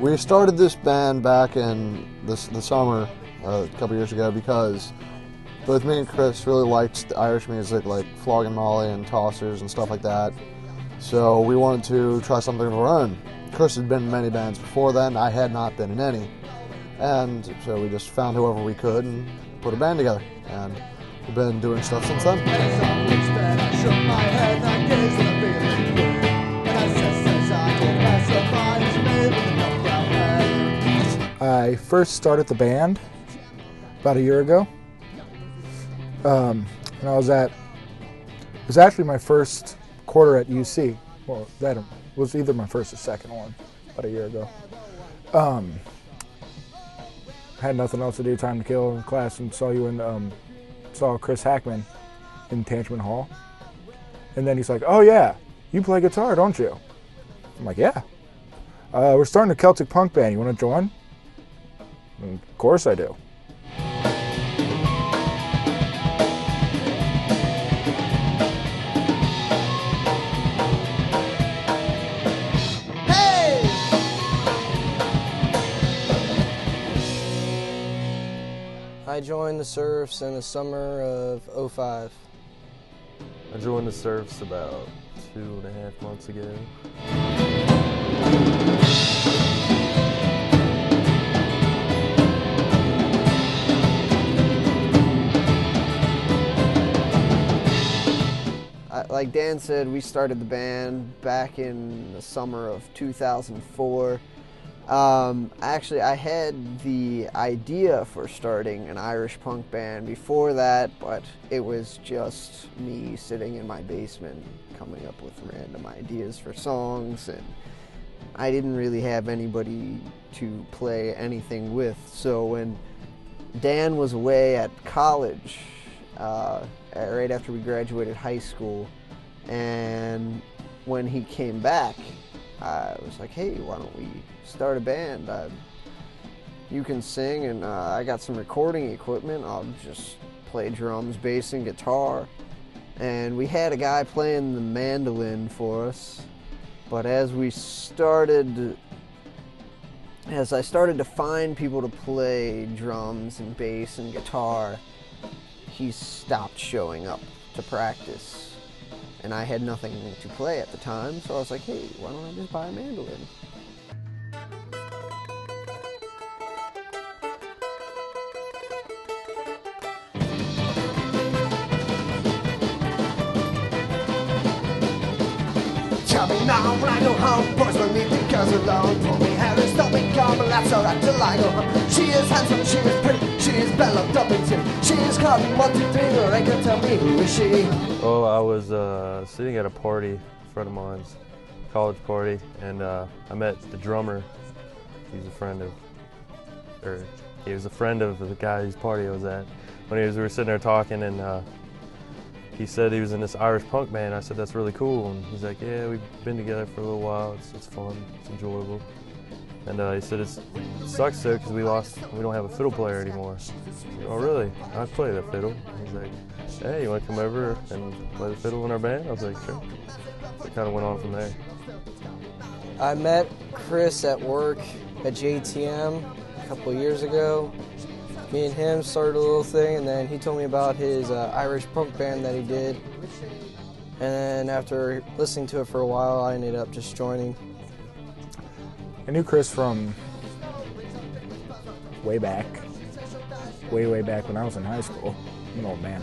We started this band back in the summer a couple years ago because both me and Chris really liked the Irish music, like Flogging Molly and Tossers and stuff like that. So we wanted to try something of our own. Chris had been in many bands before then. I had not been in any. And so we just found whoever we could and put a band together. And we've been doing stuff since then. I first started the band about a year ago. And it was actually my first quarter at UC. Well, that was either my first or second one about a year ago. Had nothing else to do, time to kill in class, and saw Chris Hackman in Tangerman Hall. And then he's like, "Oh yeah, you play guitar, don't you?" I'm like, "Yeah. We're starting a Celtic punk band. You want to join?" And of course I do. I joined the Serfs in the summer of '05. I joined the Serfs about 2.5 months ago. Like Dan said, we started the band back in the summer of 2004. Actually, I had the idea for starting an Irish punk band before that, but it was just me sitting in my basement coming up with random ideas for songs, and I didn't really have anybody to play anything with. So when Dan was away at college, right after we graduated high school, and when he came back, I was like, "Hey, why don't we start a band? You can sing, and I got some recording equipment. I'll just play drums, bass, and guitar." And we had a guy playing the mandolin for us. But as I started to find people to play drums and bass and guitar, he stopped showing up to practice. And I had nothing to play at the time, so I was like, "Hey, why don't I just buy a mandolin?" Tell me now when I go home, boys will leave the girls alone. Pull me hair and stop me gone, but that's alright till I go home. She is handsome, she is pretty, she is Bella Dubbington. She is carving 1, 2, 3, or I can tell me who is she. Oh, I was sitting at a party, a friend of mine's, college party, and I met the drummer. He was a friend of the guy whose party I was at. We were sitting there talking, and he said he was in this Irish punk band. I said, "That's really cool." And he's like, "Yeah, we've been together for a little while. It's fun. It's enjoyable." And he said, "It sucks though because we don't have a fiddle player anymore." Said, "Oh really? I play the fiddle." And he's like, "Hey, you want to come over and play the fiddle in our band?" I was like, "Sure." So it kind of went on from there. I met Chris at work at JTM a couple of years ago. Me and him started a little thing, and then he told me about his Irish punk band that he did. And then after listening to it for a while, I ended up just joining. I knew Chris from way back when I was in high school. I'm an old man.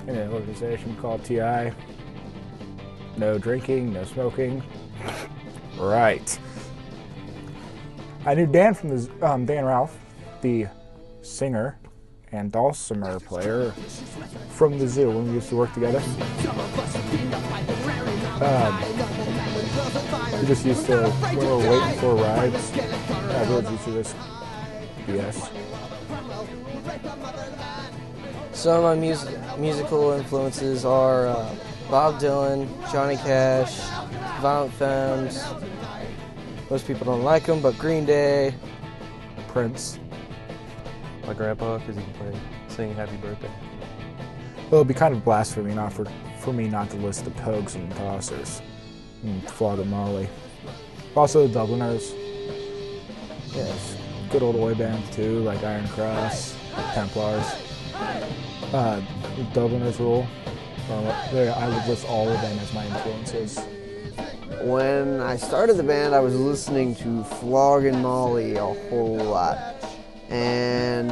In an organization called TI. No drinking, no smoking. Right. I knew Dan from Dan Ralph, the singer and dulcimer player from the zoo when we used to work together. We just used to, when we were waiting for rides, we used to just BS. Some of my musical influences are Bob Dylan, Johnny Cash, Violent Femmes. Most people don't like them, but Green Day, Prince. My grandpa, because he can sing Happy Birthday. Well, it'd be kind of blasphemy for me not to list the Pogues and the Tossers and Flogging Molly. Also the Dubliners. Yes, good old oi bands too, like Iron Cross, Templars. Dubliners rule. I would list all of them as my influences. When I started the band, I was listening to Floggin' Molly a whole lot. And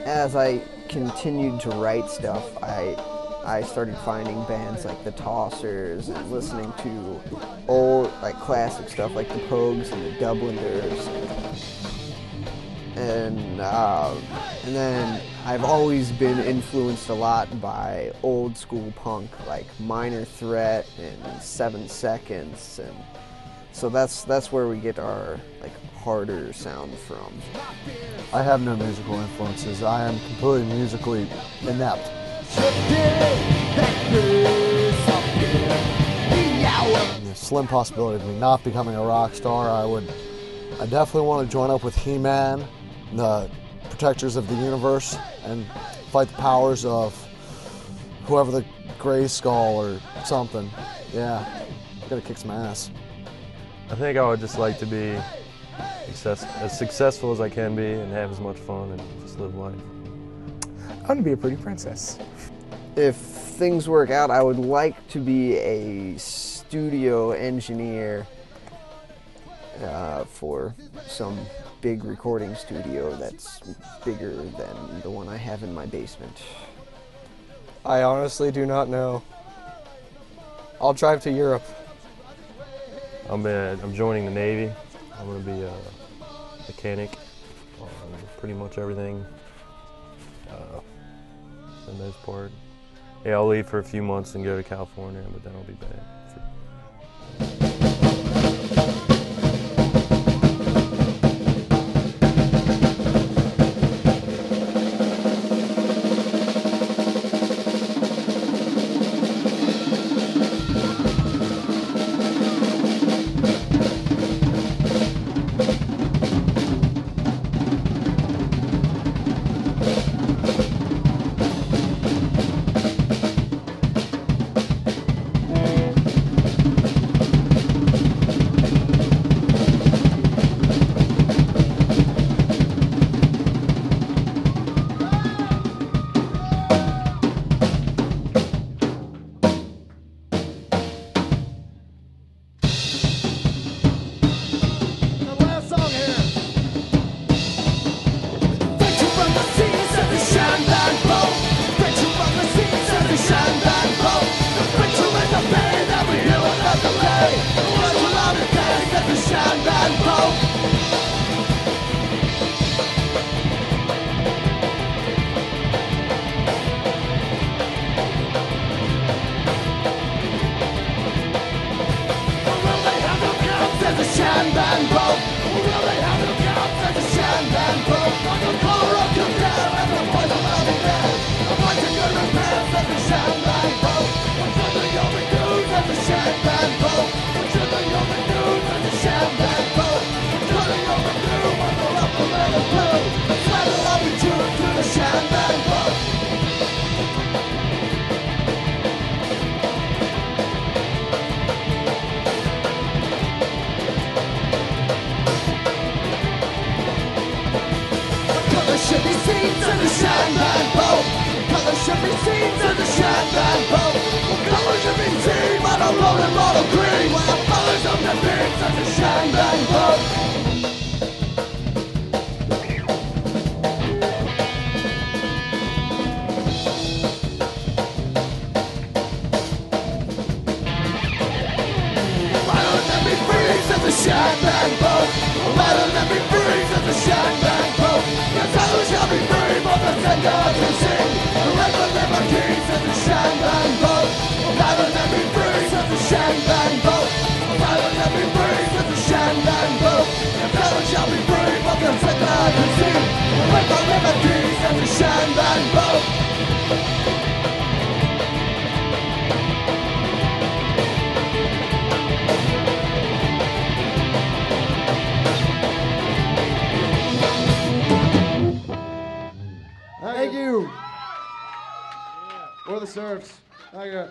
as I continued to write stuff, I started finding bands like the Tossers and listening to old, like classic stuff like the Pogues and the Dubliners. And then I've always been influenced a lot by old school punk like Minor Threat and 7 Seconds, and so that's where we get our like harder sound from. I have no musical influences. I am completely musically inept. And the slim possibility of me not becoming a rock star. I definitely want to join up with He-Man, the protectors of the universe, and fight the powers of whoever the Gray Skull or something. Yeah, gotta kick some ass. I think I would just like to be as successful as I can be and have as much fun and just live life. I want to be a pretty princess. If things work out, I would like to be a studio engineer for some big recording studio that's bigger than the one I have in my basement. I honestly do not know. I'll drive to Europe. I'm joining the Navy. I'm going to be a mechanic on pretty much everything for the most part. Yeah, I'll leave for a few months and go to California, but then I'll be back. Thank you. We're the Serfs. Thank you.